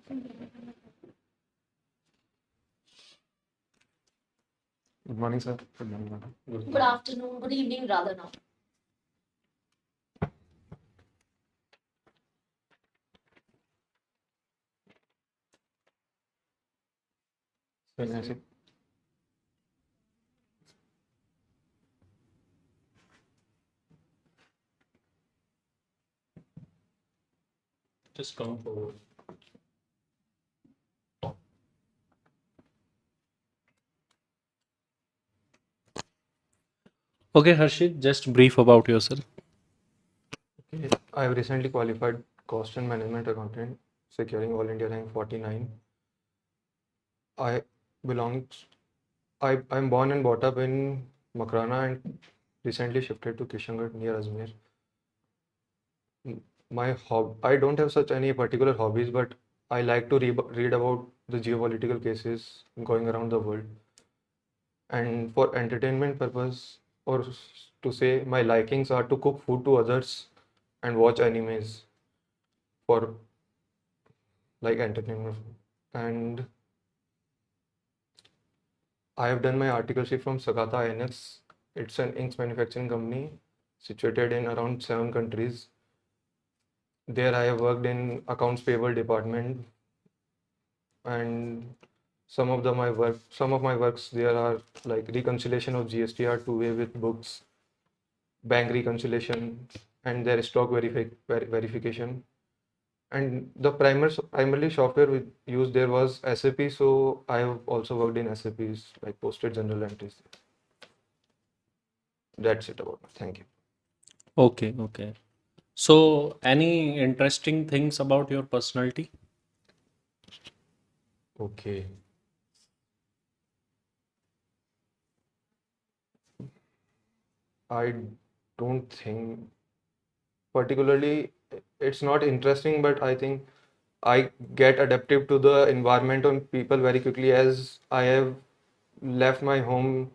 Good morning, sir. Good morning, madam. Good afternoon, good evening rather now. Can I say? Just come forward. Okay, Harshit, just brief about yourself. Okay. I have recently qualified cost and management accountant, securing All India rank 49. I belong. I'm born and brought up in Makrana and recently shifted to Kishangarh near Ajmer. I don't have such any particular hobbies, but I like to read about the geopolitical cases going around the world. And for entertainment purpose, or to say my likings are to cook food to others and watch animes for like entertainment. And I have done my articleship from Sagata INX. It's an inks manufacturing company situated in around 7 countries. There I have worked in accounts payable department, and some of my works there are like reconciliation of GSTR two-way with books, bank reconciliation, and their stock verification. And the primarily software we used there was SAP, so I have also worked in SAPs like posted general entries. That's it about me. Thank you. Okay, okay. So, any interesting things about your personality? Okay. I don't think particularly it's not interesting, but I think I get adaptive to the environment and people very quickly as I have left my home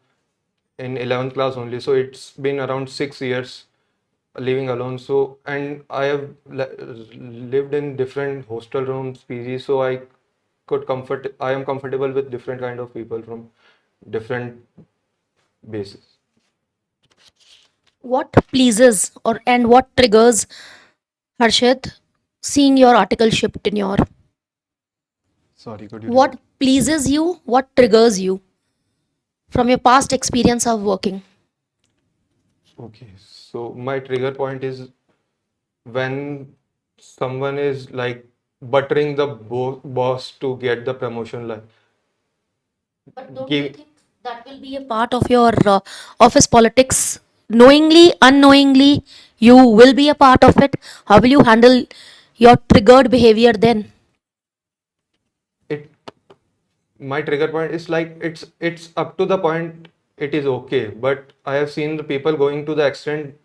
in 11th class only. So it's been around 6 years living alone. So, and I have lived in different hostel rooms, PG. So I am comfortable with different kind of people from different bases. What pleases or and what triggers Harshit seeing your article shipped in your Sorry, could you repeat? what pleases you, what triggers you from your past experience of working? Okay, so my trigger point is when someone is like buttering the boss to get the promotion, like But don't you give. think that will be a part of your office politics? Knowingly, unknowingly, you will be a part of it. How will you handle your triggered behavior then? It My trigger point is like it's up to the point it is okay, but I have seen the people going to the extent,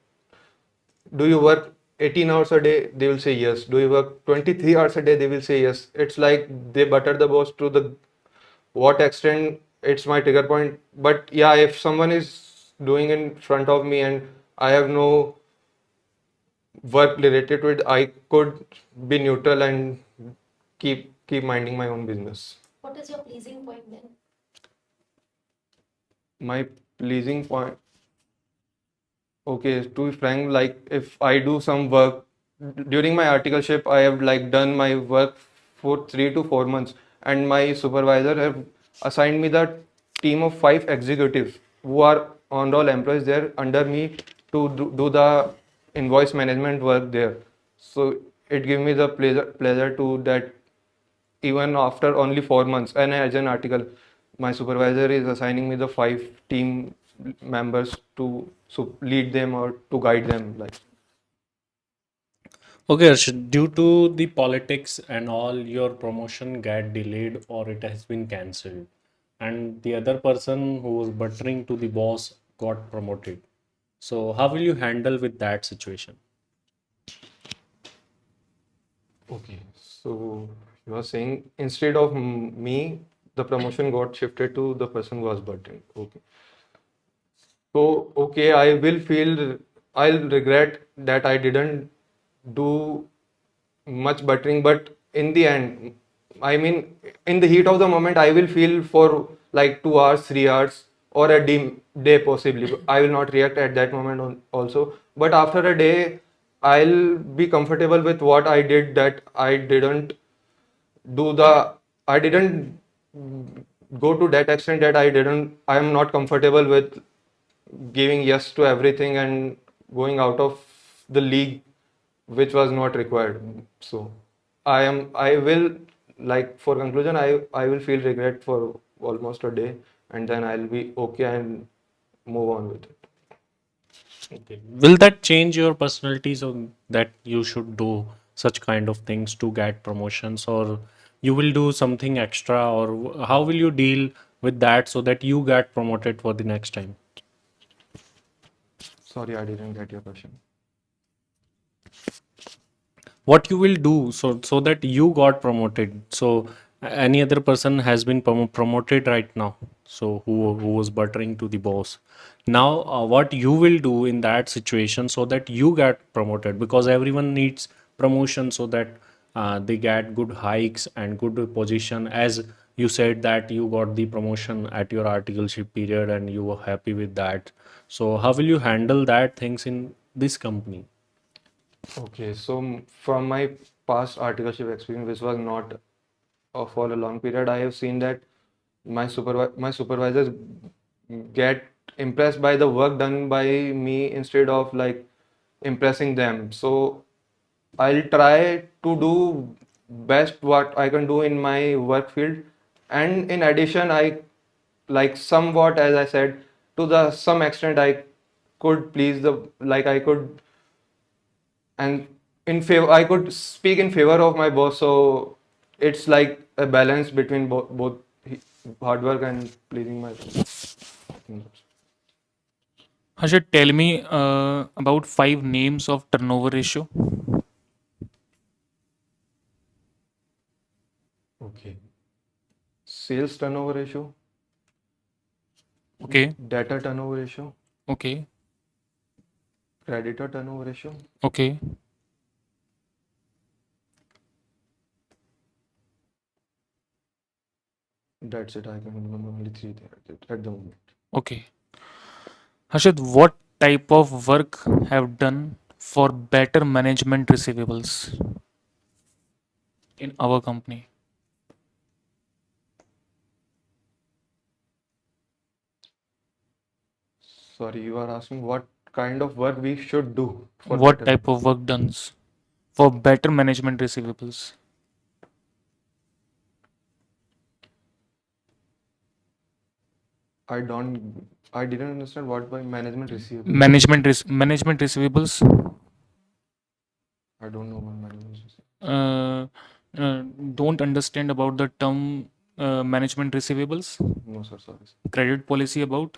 do you work 18 hours a day, they will say yes. Do you work 23 hours a day, they will say yes. It's like they butter the boss to the what extent. It's my trigger point. But yeah, if someone is doing in front of me and I have no work related to it, I could be neutral and keep minding my own business. What is your pleasing point then? My pleasing point, okay, to be frank, like if I do some work during my articleship, I have like done my work for 3 to 4 months, and my supervisor have assigned me the team of 5 executives who are on roll employees there under me to do the invoice management work there. So it gives me the pleasure to that even after only 4 months. And as an article, my supervisor is assigning me the 5 team members to lead them or to guide them. Like, Okay, Harshit, due to the politics and all, your promotion get delayed or it has been cancelled, and the other person who was buttering to the boss got promoted. So, how will you handle with that situation? okay, so you are saying instead of me, the promotion got shifted to the person who was button. Okay. So, okay, I'll regret that I didn't do much buttering, but in the end, I mean, in the heat of the moment, I will feel for like 2 hours, 3 hours, or a day possibly. I will not react at that moment also. But after a day, I'll be comfortable with what I did. That do the I didn't go to that extent that I am not comfortable with giving yes to everything and going out of the league which was not required. So I will, like, for conclusion, I will feel regret for almost a day, and then I'll be okay and move on with it. Okay. Will that change your personality so that you should do such kind of things to get promotions, or you will do something extra, or how will you deal with that so that you get promoted for the next time? Sorry, I didn't get your question. What you will do so that you got promoted, so any other person has been promoted right now, so who was buttering to the boss now, what you will do in that situation so that you get promoted, because everyone needs promotion so that they get good hikes and good position, as you said that you got the promotion at your articleship period and you were happy with that. So how will you handle that things in this company? Okay, so from my past articleship experience, which was not for a long period, I have seen that my supervisors get impressed by the work done by me instead of like impressing them. So I'll try to do best what I can do in my work field, and in addition, I like somewhat, as I said, to the some extent I could please the like I could and in favor I could speak in favor of my boss. So it's like a balance between both hard work and pleasing my boss. Harshit, tell me about five names of turnover ratio. Okay. Sales turnover ratio, Okay, data turnover ratio, okay, creditor turnover ratio. okay. That's it. I can remember only three there at the moment. Okay. Harshit, what type of work have done for better management receivables in our company? Sorry, you are asking what kind of work we should do for What better. type of work done for better management receivables? I didn't understand what by management receivables. Management receivables. I don't know what management receivables. Uh, uh, don't understand about the term management receivables. No, sir, sorry. Credit policy about.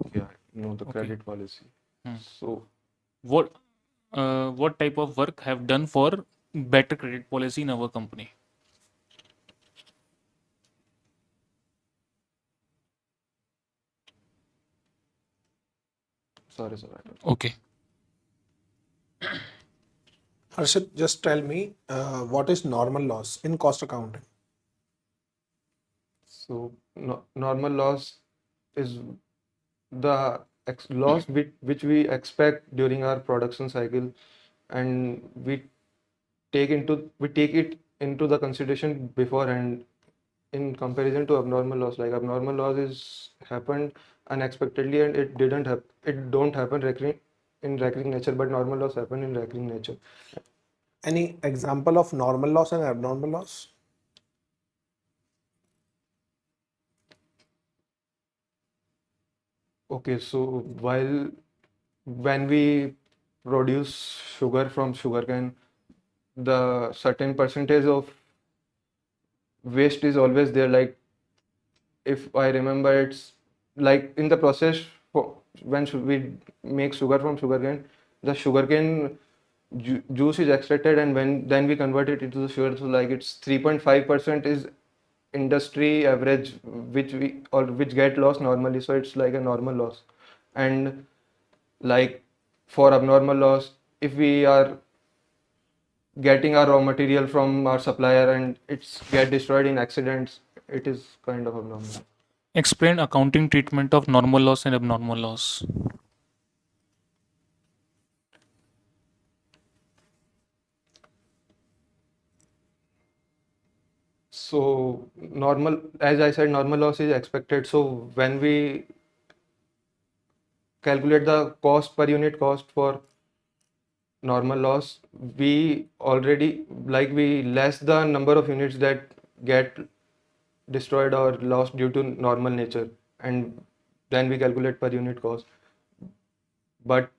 Okay, I know the Okay. credit policy. Hmm. So, What what type of work have done for better credit policy in our company? sorry, sir, I don't. Okay. Harshit, just tell me what is normal loss in cost accounting? So, no, normal loss is the loss which we expect during our production cycle, and we take it into the consideration beforehand in comparison to abnormal loss. Like abnormal loss is happened unexpectedly and it don't happen recurring in recurring nature, but normal loss happen in recurring nature. Any example of normal loss and abnormal loss? Okay, so when we produce sugar from sugarcane, the certain percentage of waste is always there. Like if I remember, it's like in the process for when we make sugar from sugarcane, the sugarcane juice is extracted, and when then we convert it into the sugar. So like it's 3.5% is industry average, which get lost normally. So it's like a normal loss, and like for abnormal loss, if we are getting our raw material from our supplier and it's get destroyed in accidents, it is kind of abnormal. Explain accounting treatment of normal loss and abnormal loss. So normal, as I said, normal loss is expected. So when we calculate the cost per unit cost for normal loss, we already we less the number of units that get destroyed or lost due to normal nature, and then we calculate per unit cost. But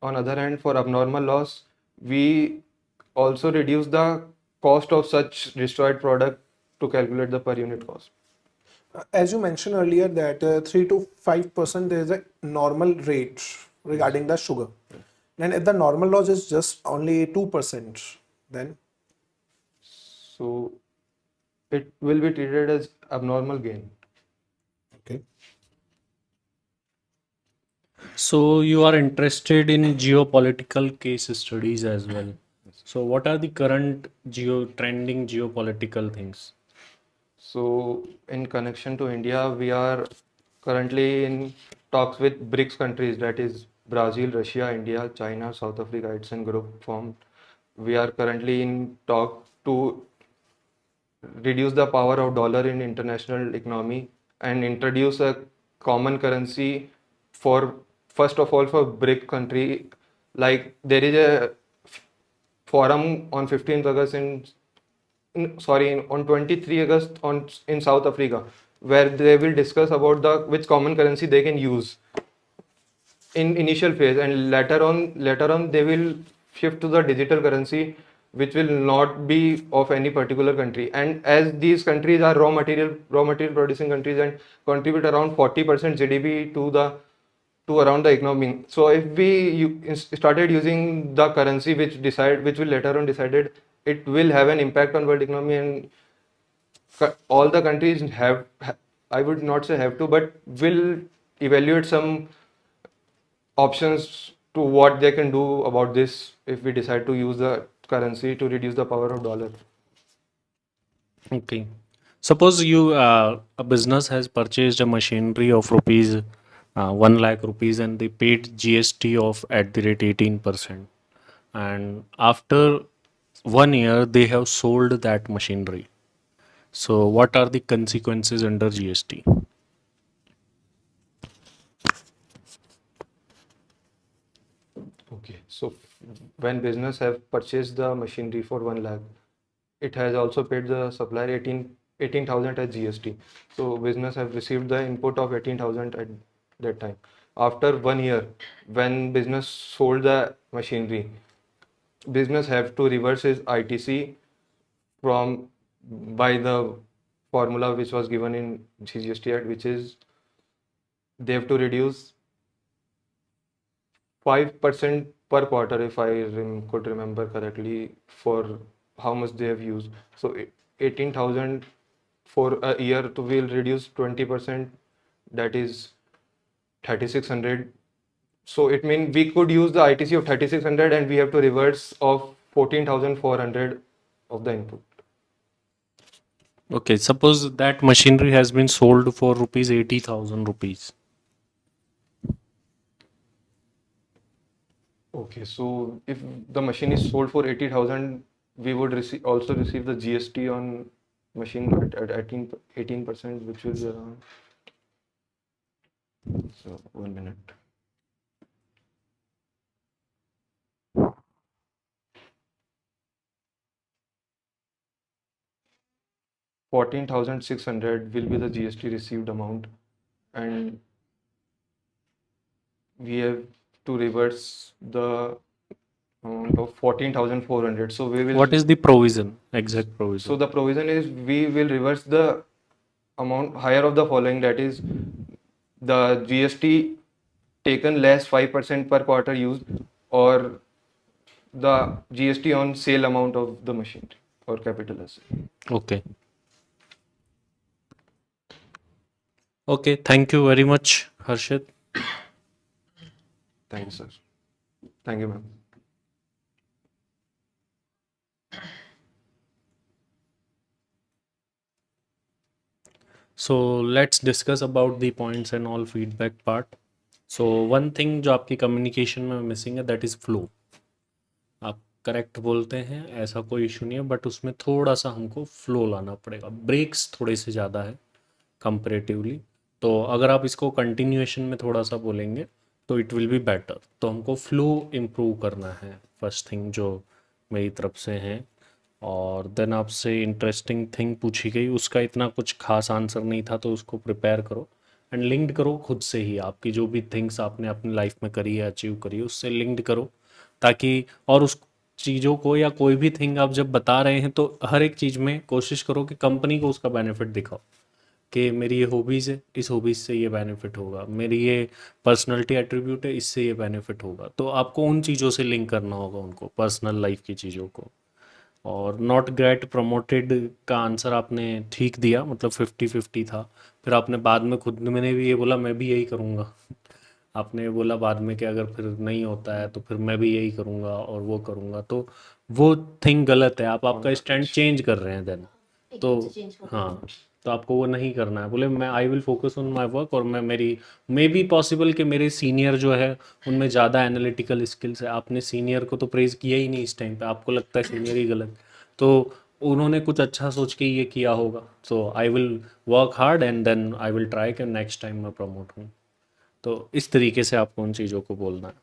on other hand, for abnormal loss, we also reduce the cost of such destroyed product to calculate the per unit cost. As you mentioned earlier, that 3 to 5% is a normal rate regarding the sugar. And if the normal loss is just only 2%, then So it will be treated as abnormal gain. okay. So you are interested in geopolitical case studies as well. So what are the current trending geopolitical things? So in connection to India, we are currently in talks with BRICS countries, that is Brazil, Russia, India, China, South Africa. It's in group form. We are currently in talk to reduce the power of dollar in international economy and introduce a common currency for first of all for BRIC country. Like there is a forum on 15th August on 23 August in South Africa, where they will discuss about the which common currency they can use in initial phase, and later on they will shift to the digital currency, which will not be of any particular country. And as these countries are raw material producing countries and contribute around 40% GDP to around the economy. So if we started using the currency which will later on decided, it will have an impact on world economy, and all the countries I would not say have to, but will evaluate some options to what they can do about this if we decide to use the currency to reduce the power of dollar. Okay. Suppose a business has purchased a machinery of rupees 1 lakh rupees and they paid GST of at the rate 18%. And after 1 year, they have sold that machinery. So what are the consequences under GST? Okay, so when business have purchased the machinery for 1 lakh, it has also paid the supplier 18,000 as GST. So business have received the input of 18,000 at that time. After 1 year, when business sold the machinery, business have to reverse his ITC from by the formula which was given in GST Act, which is they have to reduce 5% per quarter, if I could remember correctly, for how much they have used. So 18,000 for a year to will reduce 20%, that is 3,600. So it means we could use the ITC of 3,600 and we have to reverse of 14,400 of the input. Okay, suppose that machinery has been sold for rupees 80,000 rupees. Okay, so if the machine is sold for 80,000, we would also receive the GST on machine at 18%, which will be around. So 1 minute. 14,600 will be the GST received amount, and we have to reverse the amount of 14,400. So we will. What is the provision, exact So provision? the provision is we will reverse the amount higher of the following, that is the GST taken less 5% per quarter used, or the GST on sale amount of the machinery or capital asset. Okay. Okay, thank you very much, Harshit. Thank you, sir. Thank you, ma'am. So let's discuss about the points and all feedback part. So one thing जो आपकी communication में missing है, that is flow. आप correct बोलते हैं, ऐसा कोई issue नहीं है, बट उसमें थोड़ा सा हमको फ्लो लाना पड़ेगा, ब्रेक्स थोड़े से ज़्यादा है कंपैरेटिवली। तो अगर आप इसको कंटिन्यूएशन में थोड़ा सा बोलेंगे तो इट विल बी बेटर। तो हमको फ्लो इम्प्रूव करना है, फर्स्ट थिंग जो मेरी तरफ से है। और देन आपसे इंटरेस्टिंग थिंग पूछी गई, उसका इतना कुछ खास आंसर नहीं था, तो उसको प्रिपेयर करो एंड लिंक्ड करो खुद से ही। आपकी जो भी थिंग्स आपने अपनी लाइफ में करी है, अचीव करी है, उससे लिंक्ड करो, ताकि और उस चीज़ों को या कोई भी थिंग आप जब बता रहे हैं तो हर एक चीज़ में कोशिश करो कि कंपनी को उसका बेनिफिट दिखाओ, कि मेरी ये हॉबीज़ है, इस हॉबीज़ से ये बेनिफिट होगा, मेरी ये पर्सनैलिटी एट्रीब्यूट है, इससे ये बेनिफिट होगा। तो आपको उन चीज़ों से लिंक करना होगा उनको, पर्सनल लाइफ की चीज़ों को। और नॉट गेट प्रमोटेड का आंसर आपने ठीक दिया, मतलब 50-50 था। फिर आपने बाद में खुद मैंने भी ये बोला मैं भी यही करूँगा आपने बोला बाद में कि अगर फिर नहीं होता है तो फिर मैं भी यही करूँगा और वो करूँगा, तो वो थिंग गलत है। आप आपका स्टैंड चेंज कर रहे हैं देन। तो हाँ, तो आपको वो नहीं करना है। बोले मैं I will focus on my work, और मैं मेरी मे बी पॉसिबल कि मेरे सीनियर जो है उनमें ज़्यादा एनालिटिकल स्किल्स है। आपने सीनियर को तो प्रेज़ किया ही नहीं इस टाइम पे, आपको लगता है सीनियर ही गलत, तो उन्होंने कुछ अच्छा सोच के ये किया होगा। So I will work hard and then I will try कि नेक्स्ट टाइम मैं प्रमोट हूँ। तो इस तरीके से आपको उन चीज़ों को बोलना है।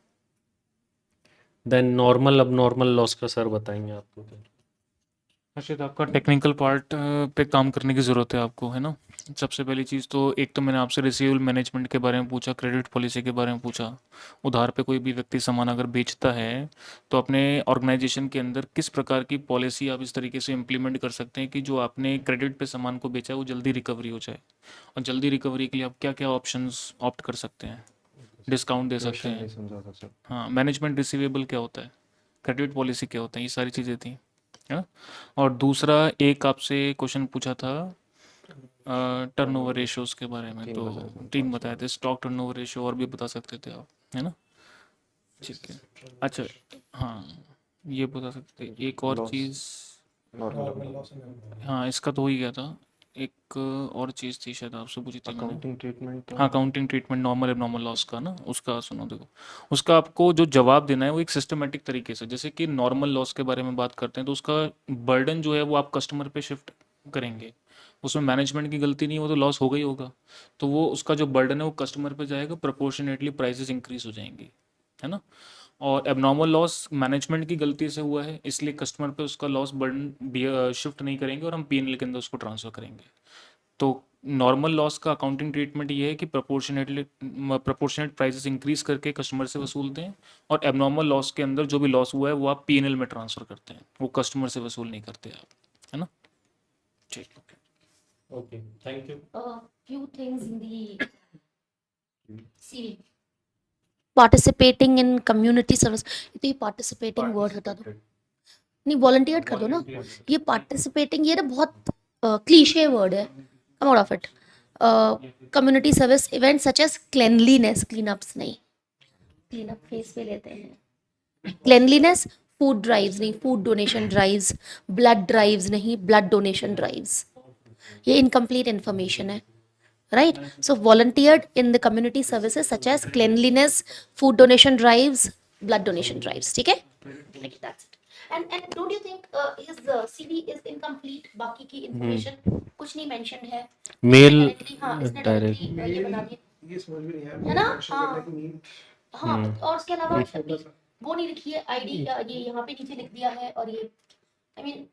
देन नॉर्मल अब नॉर्मल लॉस का सर बताएंगे आपको क्या। हर्षित, आपका टेक्निकल पार्ट पे काम करने की ज़रूरत है आपको, है ना। सबसे पहली चीज़ तो एक तो मैंने आपसे रिसीवेबल मैनेजमेंट के बारे में पूछा, क्रेडिट पॉलिसी के बारे में पूछा। उधार पे कोई भी व्यक्ति सामान अगर बेचता है तो अपने ऑर्गेनाइजेशन के अंदर किस प्रकार की पॉलिसी आप इस तरीके से इम्प्लीमेंट कर सकते हैं कि जो आपने क्रेडिट पे सामान को बेचा है वो जल्दी रिकवरी हो जाए। और जल्दी रिकवरी के लिए आप क्या क्या ऑप्शंस ऑप्ट कर सकते हैं, डिस्काउंट दे सकते क्वेश्चन नहीं हैं। समझा था सर। हाँ, मैनेजमेंट रिसीवेबल क्या होता है, क्रेडिट पॉलिसी क्या होता है, ये सारी चीज़ें थी, है ना। और दूसरा एक आपसे क्वेश्चन पूछा था टर्नओवर रेशियोज के बारे में, तीन तो बताए थे, 3 बताए थे, स्टॉक टर्नओवर रेशियो और भी बता सकते थे आप, है ना। ठीक है, अच्छा, हाँ, ये बता सकते हैं। एक और loss, cheese, normal loss and हाँ, इसका तो हो ही गया था। एक और चीज़ थी शायद आपसे पूछी थी मैंने। Accounting treatment. हाँ, counting treatment normal abnormal loss का ना, उसका सुनो देखो, उसका आपको जो जवाब देना है वो एक सिस्टमेटिक तरीके से। जैसे कि नॉर्मल लॉस के बारे में बात करते हैं तो उसका बर्डन जो है वो आप कस्टमर पे शिफ्ट करेंगे। उसमें मैनेजमेंट की गलती नहीं, वो तो लॉस होगा ही होगा। तो वो उसका जो बर्डन है वो कस्टमर पे जाएगा, प्रोपोर्शनेटली प्राइसेस इंक्रीज हो जाएंगी, है ना। और एबनॉर्मल लॉस मैनेजमेंट की गलती से हुआ है, इसलिए कस्टमर पे उसका लॉस बर्डन शिफ्ट नहीं करेंगे और हम पीएनएल के अंदर उसको ट्रांसफर करेंगे। तो नॉर्मल लॉस का अकाउंटिंग ट्रीटमेंट ये है कि प्रोपोर्शनेट प्राइसेस इंक्रीज करके कस्टमर से वसूलते हैं। और एबनॉर्मल लॉस के अंदर जो भी लॉस हुआ है वो आप पीएनएल में ट्रांसफर करते हैं, वो कस्टमर से वसूल नहीं करते आप, है ना। ठीक, okay, thank you. Few things in the CV. Participating in community service. ये तो ये participating word हटा दो, नहीं volunteered कर दो ना। ये participating ये ना बहुत क्लीशे वर्ड है, come out of it. Community service events such as cleanliness, cleanups नहीं, cleanup face पे लेते हैं। cleanliness, food drives नहीं, food donation drives, blood drives नहीं, blood donation drives। ये incomplete information है, right? So volunteered in the community services such as cleanliness, food donation drives, blood donation drives, ठीक है? Like that's it. And don't you think his CV is incomplete? बाकी की information कुछ नहीं mentioned है। Mail Directly, हाँ, इसने directly ये बना दिया, ये समझ में नहीं आया, है ना? mention हाँ, करना कि need हाँ, और उसके अलावा वो नहीं लिखी है आईडी, ये यहाँ पे नीचे लिख दिया है, और ये I mean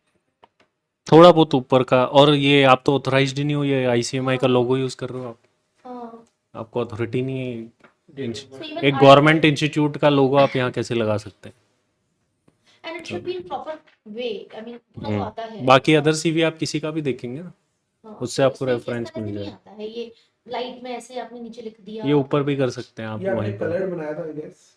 थोड़ा बहुत ऊपर का। और ये आप तो ऑथराइज्ड ही नहीं हो, ये आईसीएमआई का लोगो यूज़ कर रहे हो आप, हाँ, आपको अथॉरिटी नहीं है। so even एक I- गवर्नमेंट इंस्टीट्यूट का लोगो आप यहाँ कैसे लगा सकते हैं। and it should be in proper way, I mean पूरा तो आता है। बाकी अदर सीवी आप किसी का भी देखेंगे ना, हाँ, उससे तो आपको इसमें रेफरेंस इस तरह मिल से नहीं जाएगा। आता है, ये लाइट में ऐसे आपने नीचे लिख दिया। ये ऊपर भी कर सकते हैं आप ये आपने वहीं पर। कलर्ड बनाया था, आई गेस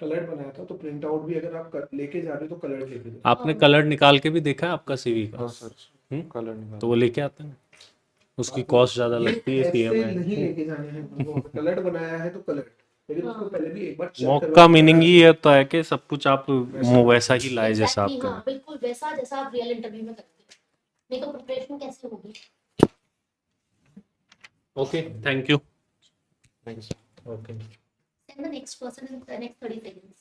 कलर्ड बनाया था, तो प्रिंट आउट भी अगर आप लेके जा रहे हो तो कलर्ड लेके जाओ। आपने कलर निकाल के भी देखा है आपका सीवी का। हाँ सर, कलर निकाल। तो वो लेके आते हैं, उसकी कॉस्ट ज़्यादा लगती है ऐसे सीएमआई। नहीं लेके जाने हैं, कलर्ड बनाया है तो कलर्ड, लेकिन उसको पहले भी एक बार चेक मॉक करवा का मीनिंग ही ये होता है कि सब कुछ आप वैसा ही लाए जैसा आप Exactly, करें। हाँ, बिल्कुल वैसा जैसा आप रियल इंटरव्यू में करते हैं, नहीं तो प्रिपरेशन कैसे होगी। Okay, thank you. Thanks. Okay. Send the next person in the next 30 seconds.